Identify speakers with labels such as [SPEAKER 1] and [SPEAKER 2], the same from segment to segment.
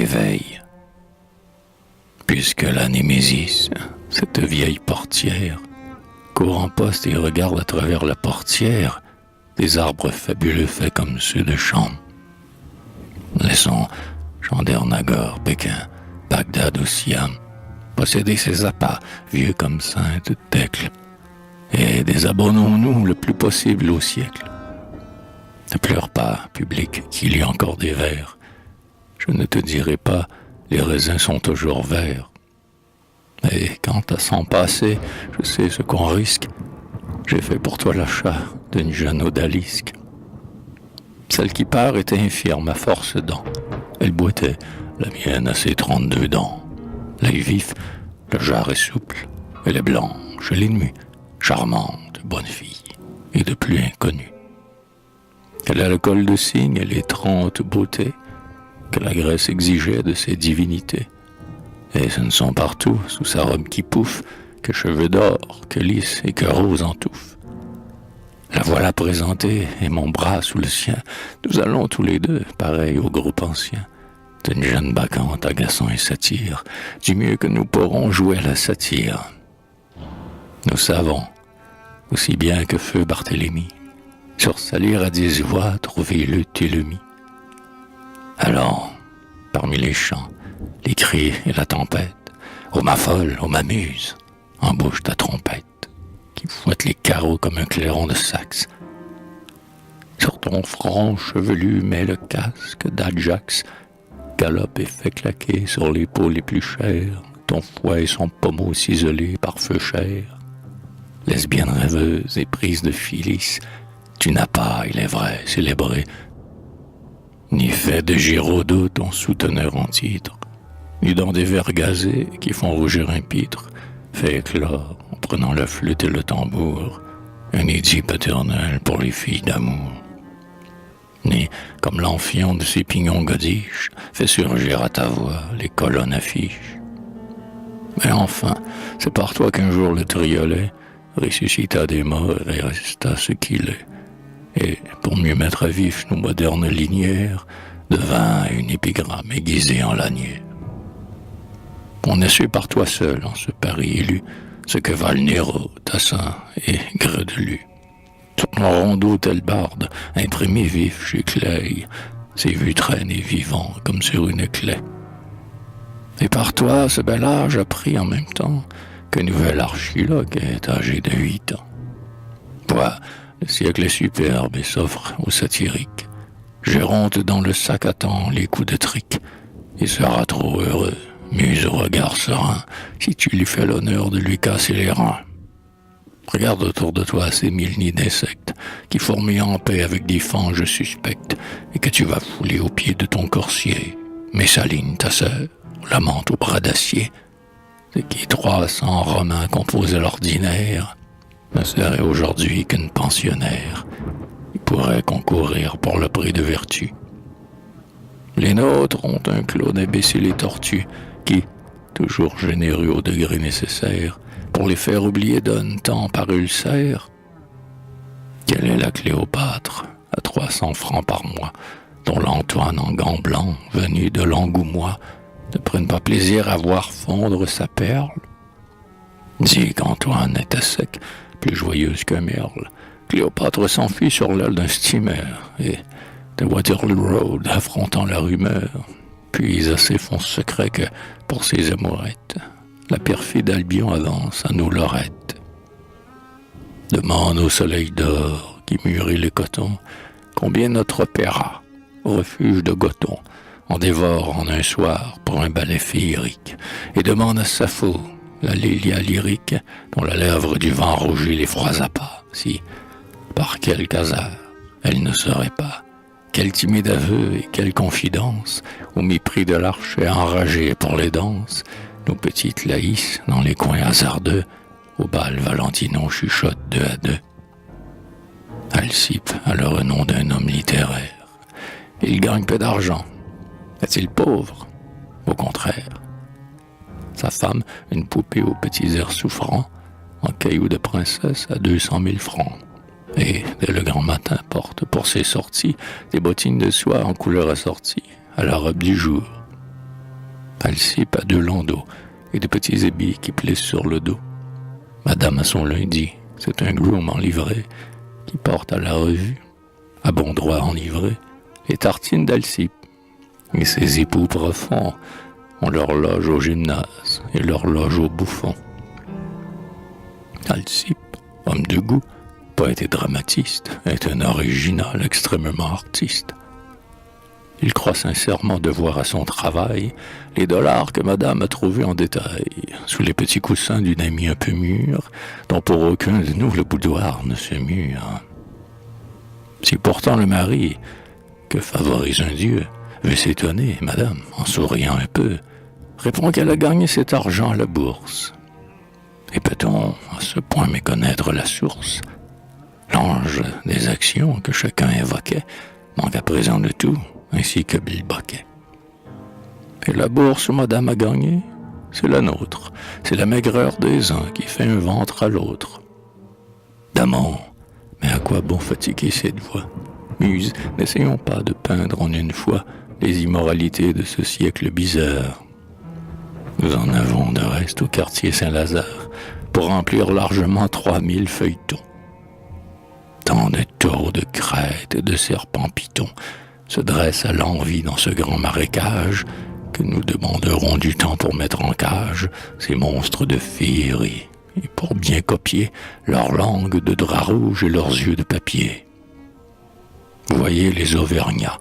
[SPEAKER 1] l'éveil. Puisque la Némésis, cette vieille portière, court en poste et regarde à travers la portière des arbres fabuleux faits comme ceux de Cham. Laissons Chandernagor, Pékin, Bagdad ou Siam posséder ces appâts vieux comme Sainte-Thècle et désabonnons-nous le plus possible au siècle. Ne pleure pas, public, qu'il y a encore des vers. Je ne te dirai pas, les raisins sont toujours verts. Et quant à s'en passer, je sais ce qu'on risque. J'ai fait pour toi l'achat d'une jeune odalisque. Celle qui part était infirme à force dents. Elle boitait, la mienne a ses 32 dents. L'œil vif, le jarre est souple. Elle est blanche, elle est nue, charmante, bonne fille, et de plus inconnue. Elle a le col de cygne et les 30 beautés que la Grèce exigeait de ses divinités. Et ce ne sont partout, sous sa robe qui pouffe, que cheveux d'or, que lys et que rose en touffe. La voilà présentée et mon bras sous le sien. Nous allons tous les deux, pareils au groupe ancien, d'une jeune bacchante agaçant et satire, du mieux que nous pourrons jouer à la satire. Nous savons, aussi bien que feu Barthélemy, sur sa lyre à 10 voix trouver le Télemi. Alors, parmi les chants, les cris et la tempête, ô ma folle, ô ma muse, embouche ta trompette, qui fouette les carreaux comme un clairon de Saxe. Sur ton front chevelu mets le casque d'Ajax, galope et fait claquer sur les peaux les plus chères, ton fouet et son pommeau ciselé par feu cher. Lesbienne rêveuse et prise de Phyllis, tu n'as pas, il est vrai, célébré, ni fait de Giraudot ton souteneur en titre, ni dans des vers gazés qui font rougir un pitre, fait éclore, en prenant la flûte et le tambour, un édit paternel pour les filles d'amour. Ni, comme l'enfion de ses pignons godiches, fait surgir à ta voix les colonnes affiches. Mais enfin, c'est par toi qu'un jour le triolet ressuscita des morts et resta ce qu'il est. Et, pour mieux mettre à vif nos modernes linières, devint une épigramme aiguisée en lanière. On a su par toi seul, en ce Paris élu, ce que valent Nero, Tassin et Gredelu. Tout mon rondeau tel barde, imprimé vif chez Clay, ses vues traînées vivant comme sur une clé. Et par toi, ce bel âge a pris en même temps qu'un nouvel archiloque est âgé de 8 ans. Voilà, le siècle est superbe et s'offre aux satiriques. Géronte dans le sac à temps les coups de trique, et sera trop heureux, muse au regard serein, si tu lui fais l'honneur de lui casser les reins. Regarde autour de toi ces 1000 nids d'insectes qui fourmillent en paix avec des fanges suspectes et que tu vas fouler au pied de ton corsier. Messaline, ta sœur, lamente au bras d'acier, ce qui 300 Romains composaient l'ordinaire, ne serait aujourd'hui qu'une pensionnaire. Il pourrait concourir pour le prix de vertu. Les nôtres ont un clown imbécile et tortue qui, toujours généreux au degré nécessaire, pour les faire oublier donne tant par ulcère. Quelle est la Cléopâtre, à 300 francs par mois, dont l'Antoine en gants blancs, venu de l'Angoumois, ne prenne pas plaisir à voir fondre sa perle? Dis qu'Antoine était sec, plus joyeuse qu'un merle. Cléopâtre s'enfuit sur l'aile d'un steamer, et de Waterloo Road affrontant la rumeur, puis à ses fonds secrets que, pour ses amourettes, la perfide Albion avance à nos lorettes. Demande au soleil d'or qui mûrit le coton combien notre opéra, refuge de Gothon, en dévore en un soir pour un ballet féerique, et demande à Sappho, la Lélia lyrique, dont la lèvre du vent rougit les froids appâts, si, par quel hasard, elle ne saurait pas, quel timide aveu et quelle confidence, au mépris de l'archet enragé pour les danses, nos petites Laïs, dans les coins hasardeux, au bal Valentino chuchote 2 à 2. Alcippe a le renom d'un homme littéraire. Il gagne peu d'argent. Est-il pauvre? Au contraire. Sa femme, une poupée aux petits airs souffrants, en cailloux de princesse à 200 000 francs. Et, dès le grand matin, porte pour ses sorties des bottines de soie en couleur assortie, à la robe du jour. Alcippe a 2 landaux et de petits ébis qui plissent sur le dos. Madame a son lundi, c'est un groom en livrée qui porte à la revue, à bon droit enivré, les tartines d'Alcippe. Et ses époux profonds ont leur loge au gymnase et leur loge au bouffon. Alcippe, homme de goût, poète et dramatiste, est un original extrêmement artiste. Il croit sincèrement devoir à son travail les dollars que madame a trouvés en détail, sous les petits coussins d'une amie un peu mûre, dont pour aucun de nous le boudoir ne se mure. Si pourtant le mari, que favorise un dieu, veut s'étonner, madame, en souriant un peu, répond qu'elle a gagné cet argent à la bourse. Et peut-on à ce point méconnaître la source? L'ange des actions que chacun évoquait manque à présent de tout, ainsi que Bilboquet. Et la bourse où madame a gagné, c'est la nôtre. C'est la maigreur des uns qui fait un ventre à l'autre. D'amour, mais à quoi bon fatiguer cette voix? Muse, n'essayons pas de peindre en une fois les immoralités de ce siècle bizarre. Nous en avons de reste au quartier Saint-Lazare pour remplir largement 3000 feuilletons. Tant de taureaux de crête et de serpents pitons se dressent à l'envi dans ce grand marécage que nous demanderons du temps pour mettre en cage ces monstres de féerie et pour bien copier leur langue de drap rouge et leurs yeux de papier. Vous voyez les Auvergnats,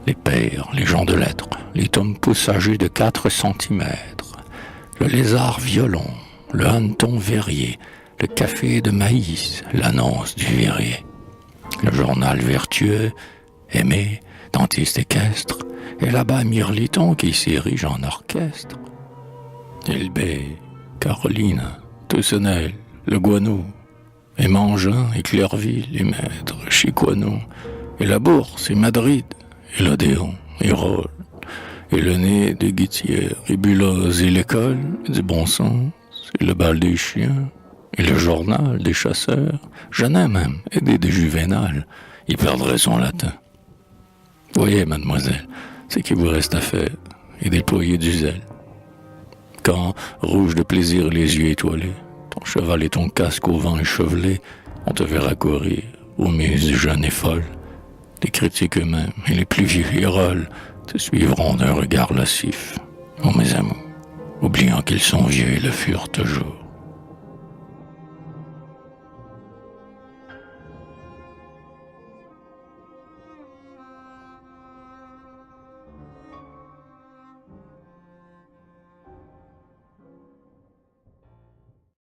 [SPEAKER 1] les pères, les gens de lettres, les tomes-pouces âgés de 4 centimètres, le lézard violon, le hanneton verrier, le café de maïs, l'annonce du verrier, le journal vertueux, aimé, dentiste équestre, et là-bas Mirliton qui s'érige en orchestre. Elbé, Caroline, Toussenel, le Guano, et Mangin, et Clerville, et Maître, Chicoineau, et la Bourse, et Madrid, et l'Odéon, et Rolle, et le nez de Guittière, et Bulloz, et l'école du bon sens, et le bal des chiens, et le journal des chasseurs, Jeannin même, aidé de Juvénal, il perdrait son latin. Voyez, mademoiselle, ce qu'il vous reste à faire, et déployer du zèle. Quand, rouge de plaisir les yeux étoilés, ton cheval et ton casque au vent échevelé, on te verra courir, aux muses jeunes et folles. Les critiques eux-mêmes et les plus vieux héroles te suivront d'un regard lascif. Oh mes amours, oubliant qu'ils sont vieux et le furent toujours.